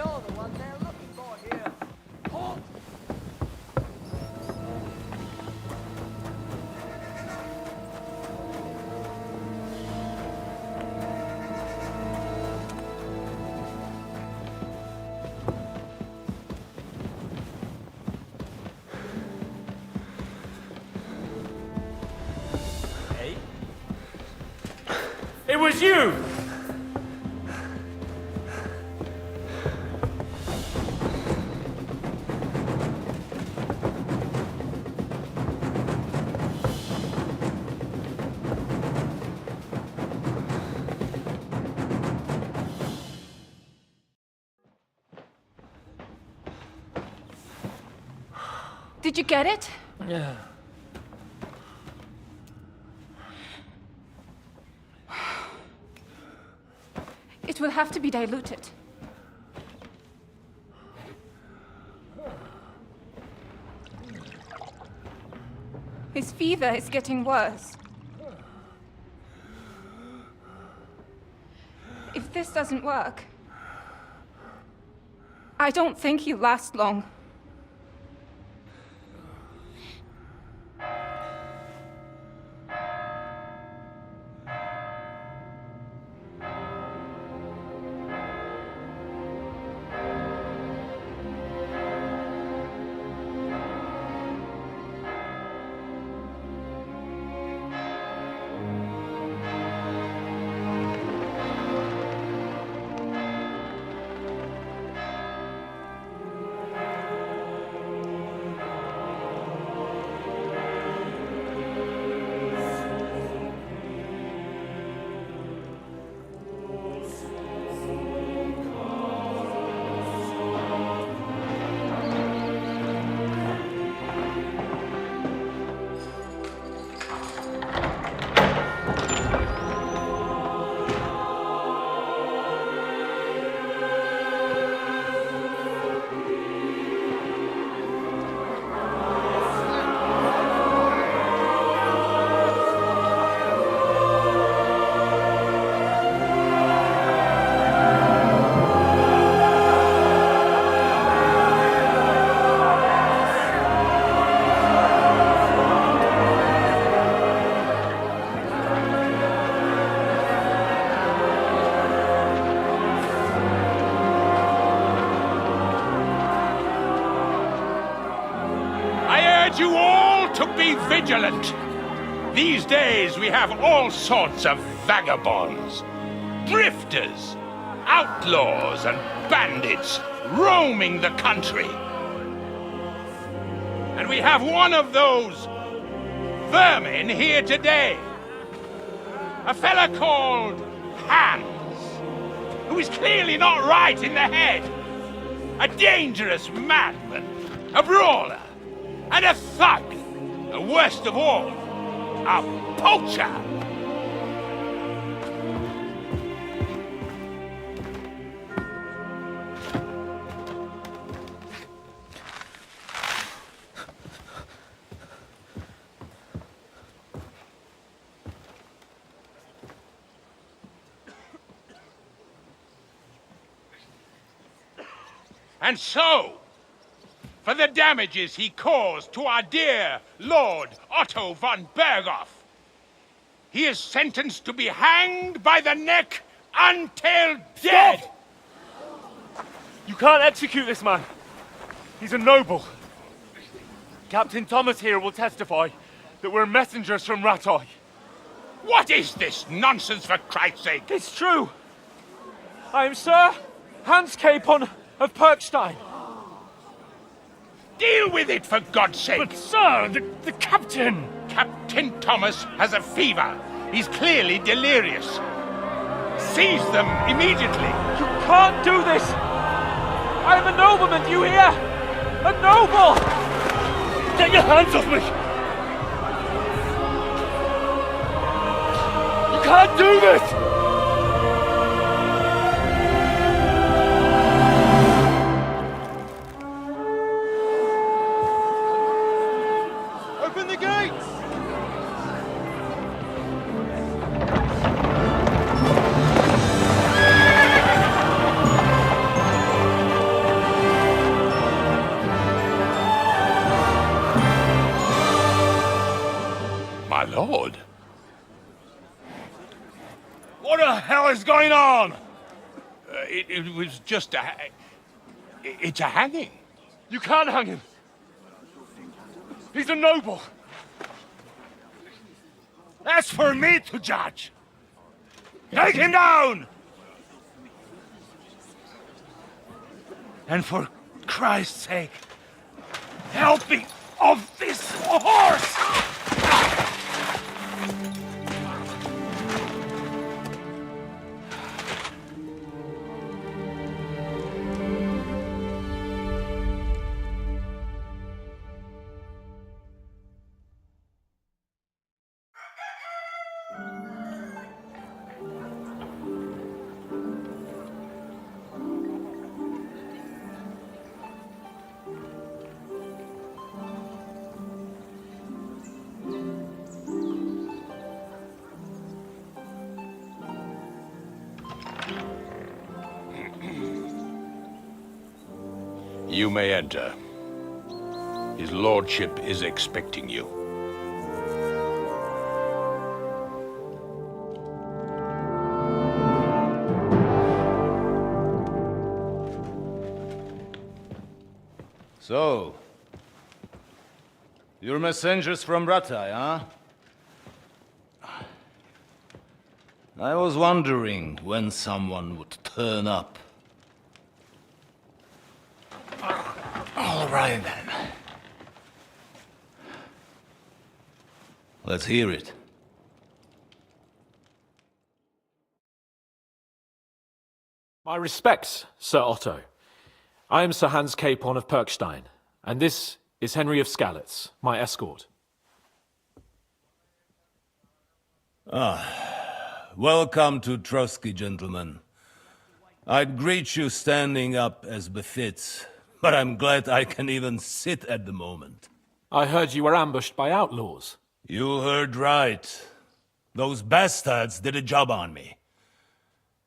You're the one they're looking for here. Halt! Hey? It was you! Did you get it? Yeah. It will have to be diluted. His fever is getting worse. If this doesn't work, I don't think he'll last long. You all to be vigilant. These days we have all sorts of vagabonds, drifters, outlaws and bandits roaming the country. And we have one of those vermin here today. A fella called Hans, who is clearly not right in the head. A dangerous madman, a brawler, and a thug, the worst of all, a poacher. And so, for the damages he caused to our dear Lord Otto von Bergow, he is sentenced to be hanged by the neck until dead! Stop! You can't execute this man. He's a noble. Captain Thomas here will testify that we're messengers from Ratay. What is this nonsense, for Christ's sake? It's true. I am Sir Hans Capon of Perkstein. Deal with it, for God's sake! But, sir, the captain! Captain Thomas has a fever. He's clearly delirious. Seize them immediately. You can't do this! I am a nobleman, do you hear? A noble! Get your hands off me! You can't do this! Open the gates! My lord. What the hell is going on? It was just a... It's a hanging. You can't hang him. He's a noble. That's for me to judge. Take him down! And for Christ's sake, help me off this horse! You may enter. His lordship is expecting you. So, you're messengers from Ratai, huh? I was wondering when someone would turn up. All right, then. Let's hear it. My respects, Sir Otto. I am Sir Hans Capon of Perkstein, and this is Henry of Skalitz, my escort. Welcome to Trotsky, gentlemen. I'd greet you standing up as befits, but I'm glad I can even sit at the moment. I heard you were ambushed by outlaws. You heard right. Those bastards did a job on me.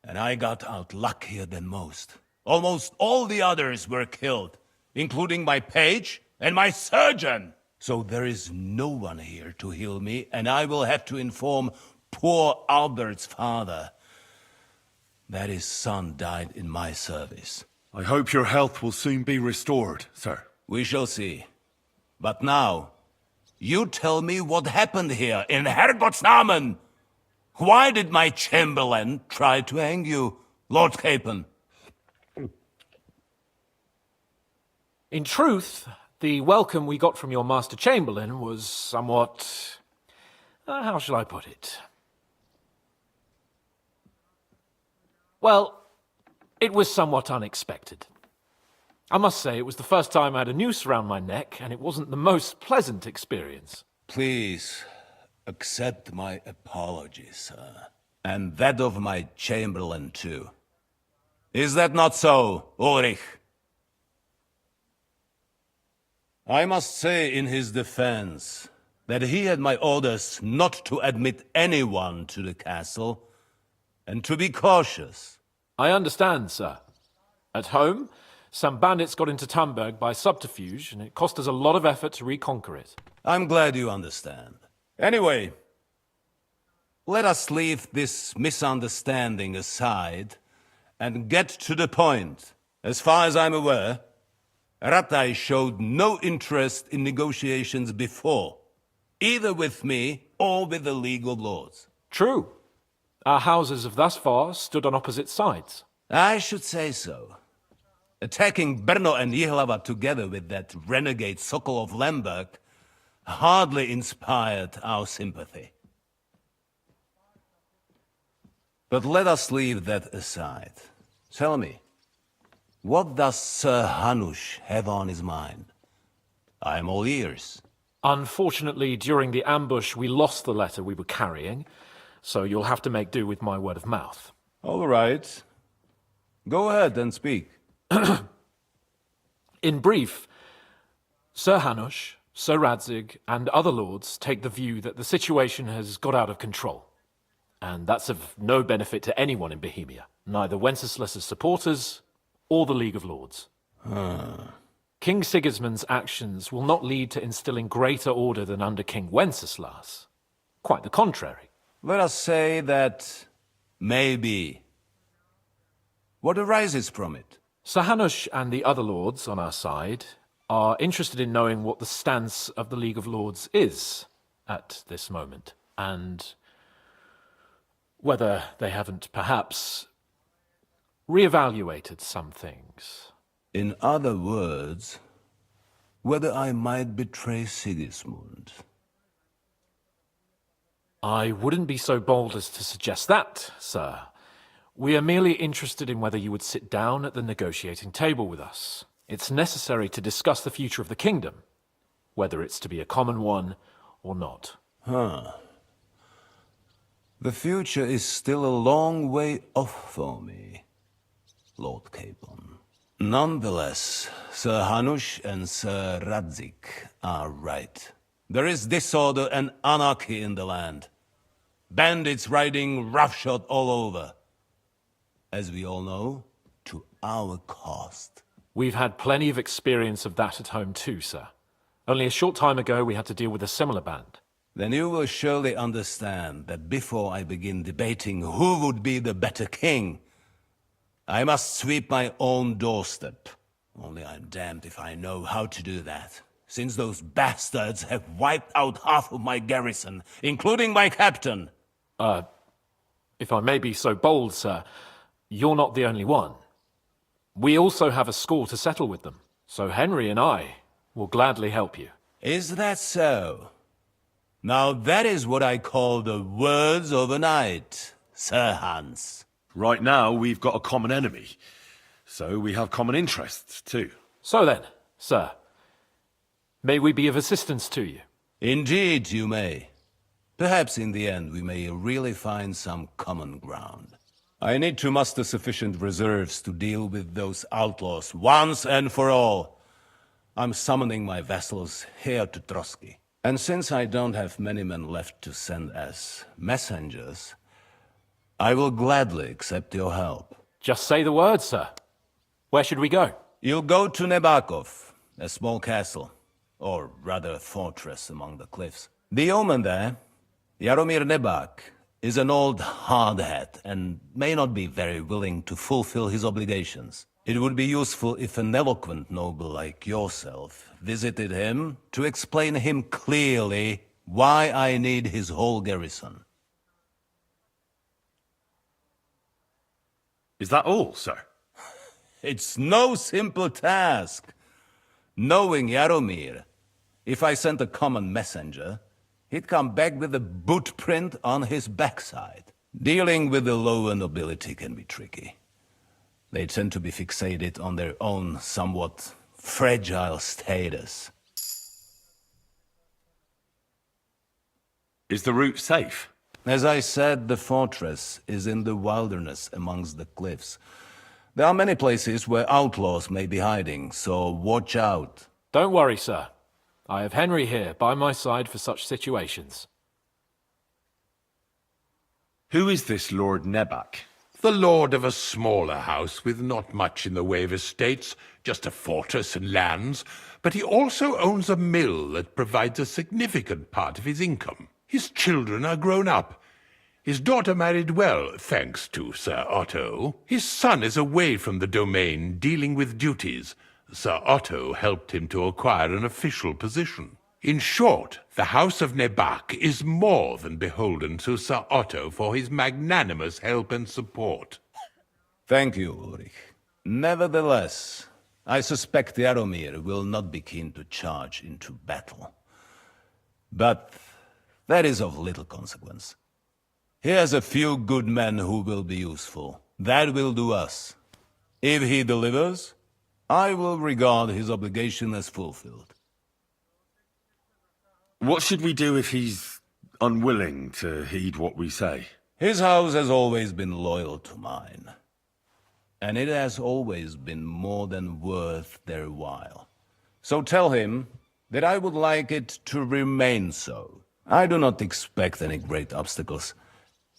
And I got out luckier than most. Almost all the others were killed, including my page and my surgeon. So there is no one here to heal me, and I will have to inform poor Albert's father that his son died in my service. I hope your health will soon be restored, sir. We shall see. But now, you tell me what happened here in Herrgottsnamen. Why did my chamberlain try to hang you, Lord Capon? In truth, the welcome we got from your Master Chamberlain was somewhat... how shall I put it? Well, it was somewhat unexpected. I must say, it was the first time I had a noose around my neck, and it wasn't the most pleasant experience. Please, accept my apologies, sir. And that of my chamberlain, too. Is that not so, Ulrich? I must say in his defense that he had my orders not to admit anyone to the castle, and to be cautious. I understand, sir. At home, some bandits got into Tamberg by subterfuge, and it cost us a lot of effort to reconquer it. I'm glad you understand. Anyway, let us leave this misunderstanding aside and get to the point. As far as I'm aware, Ratai showed no interest in negotiations before, either with me or with the League of Lords. True. Our houses have thus far stood on opposite sides. I should say so. Attacking Brno and Jihlava together with that renegade Sokol of Lemberg hardly inspired our sympathy. But let us leave that aside. Tell me, what does Sir Hanush have on his mind? I am all ears. Unfortunately, during the ambush, we lost the letter we were carrying, so you'll have to make do with my word of mouth. All right. Go ahead and speak. In brief, Sir Hanush, Sir Radzig, and other lords take the view that the situation has got out of control. And that's of no benefit to anyone in Bohemia, neither Wenceslas's supporters or the League of Lords. King Sigismund's actions will not lead to instilling greater order than under King Wenceslas. Quite the contrary. Let us say that maybe. What arises from it? Sir Hanush and the other lords on our side are interested in knowing what the stance of the League of Lords is at this moment, and whether they haven't perhaps reevaluated some things. In other words, whether I might betray Sigismund. I wouldn't be so bold as to suggest that, sir. We are merely interested in whether you would sit down at the negotiating table with us. It's necessary to discuss the future of the kingdom, whether it's to be a common one or not. The future is still a long way off for me, Lord Capon. Nonetheless, Sir Hanush and Sir Radzik are right. There is disorder and anarchy in the land. Bandits riding roughshod all over. As we all know, to our cost. We've had plenty of experience of that at home too, sir. Only a short time ago we had to deal with a similar band. Then you will surely understand that before I begin debating who would be the better king, I must sweep my own doorstep. Only I'm damned if I know how to do that, since those bastards have wiped out half of my garrison, including my captain. If I may be so bold, sir, you're not the only one. We also have a score to settle with them, so Henry and I will gladly help you. Is that so? Now that is what I call the words of a knight, Sir Hans. Right now, we've got a common enemy. So we have common interests, too. So then, sir, may we be of assistance to you? Indeed you may. Perhaps in the end we may really find some common ground. I need to muster sufficient reserves to deal with those outlaws once and for all. I'm summoning my vassals here to Trotsky. And since I don't have many men left to send as messengers, I will gladly accept your help. Just say the word, sir. Where should we go? You'll go to Nebakov, a small castle, or rather a fortress among the cliffs. The yeoman there, Jaromir Nebak, is an old hardhat and may not be very willing to fulfill his obligations. It would be useful if an eloquent noble like yourself visited him to explain him clearly why I need his whole garrison. Is that all, sir? It's no simple task. Knowing Jaromir, if I sent a common messenger, he'd come back with a boot print on his backside. Dealing with the lower nobility can be tricky. They tend to be fixated on their own somewhat fragile status. Is the route safe? As I said, the fortress is in the wilderness amongst the cliffs. There are many places where outlaws may be hiding, so watch out. Don't worry, sir. I have Henry here by my side for such situations. Who is this Lord Nebak? The lord of a smaller house with not much in the way of estates, just a fortress and lands, but he also owns a mill that provides a significant part of his income. His children are grown up. His daughter married well, thanks to Sir Otto. His son is away from the domain, dealing with duties. Sir Otto helped him to acquire an official position. In short, the House of Nebak is more than beholden to Sir Otto for his magnanimous help and support. Thank you, Ulrich. Nevertheless, I suspect Jaromir will not be keen to charge into battle. But that is of little consequence. He has a few good men who will be useful. That will do us. If he delivers, I will regard his obligation as fulfilled. What should we do if he's unwilling to heed what we say? His house has always been loyal to mine. And it has always been more than worth their while. So tell him that I would like it to remain so. I do not expect any great obstacles,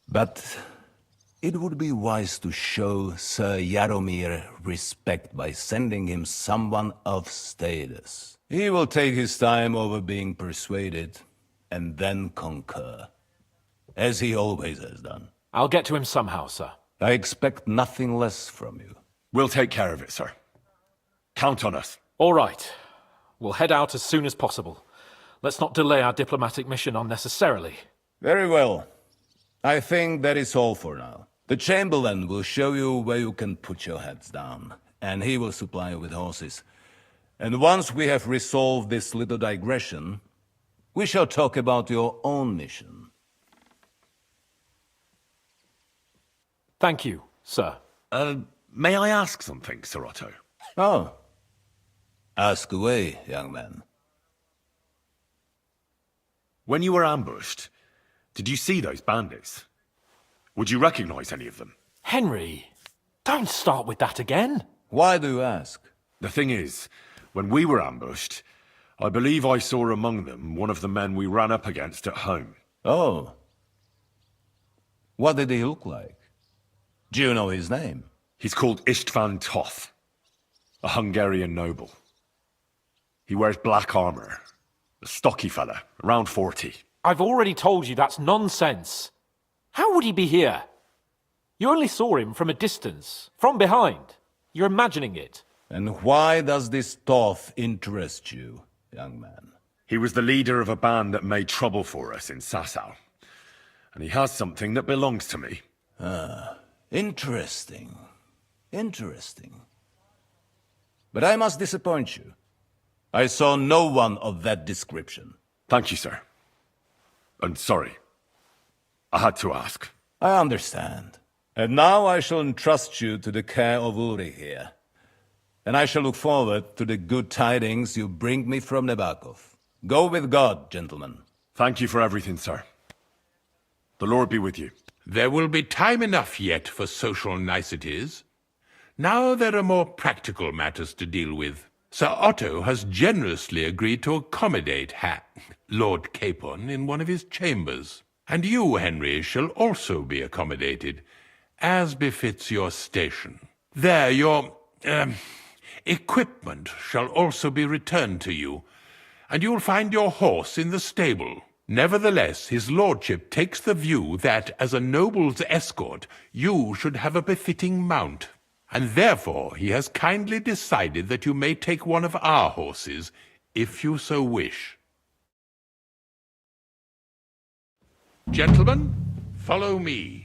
but it would be wise to show Sir Jaromir respect by sending him someone of status. He will take his time over being persuaded, and then concur. as he always has done. I'll get to him somehow, sir. I expect nothing less from you. We'll take care of it, sir. Count on us. All right. We'll head out as soon as possible. Let's not delay our diplomatic mission unnecessarily. Very well. I think that is all for now. The Chamberlain will show you where you can put your heads down, and he will supply you with horses. And once we have resolved this little digression, we shall talk about your own mission. Thank you, sir. May I ask something, Sir Otto? Oh. Ask away, young man. When you were ambushed, did you see those bandits? Would you recognize any of them? Henry, don't start with that again. Why do you ask? The thing is, when we were ambushed, I believe I saw among them one of the men we ran up against at home. Oh. What did he look like? Do you know his name? He's called Istvan Toth, a Hungarian noble. He wears black armor. A stocky fella, around 40. I've already told you that's nonsense. How would he be here? You only saw him from a distance, from behind. You're imagining it. And why does this Toth interest you, young man? He was the leader of a band that made trouble for us in Sasau. And he has something that belongs to me. Ah, interesting. Interesting. But I must disappoint you. I saw no one of that description. Thank you, sir. And sorry. I had to ask. I understand. And now I shall entrust you to the care of Uri here. And I shall look forward to the good tidings you bring me from Nebakov. Go with God, gentlemen. Thank you for everything, sir. The Lord be with you. There will be time enough yet for social niceties. Now there are more practical matters to deal with. Sir Otto has generously agreed to accommodate Lord Capon in one of his chambers. And you, Henry, shall also be accommodated, as befits your station. There, your equipment shall also be returned to you, and you will find your horse in the stable. Nevertheless, his lordship takes the view that, as a noble's escort, you should have a befitting mount. And therefore he has kindly decided that you may take one of our horses, if you so wish. Gentlemen, follow me.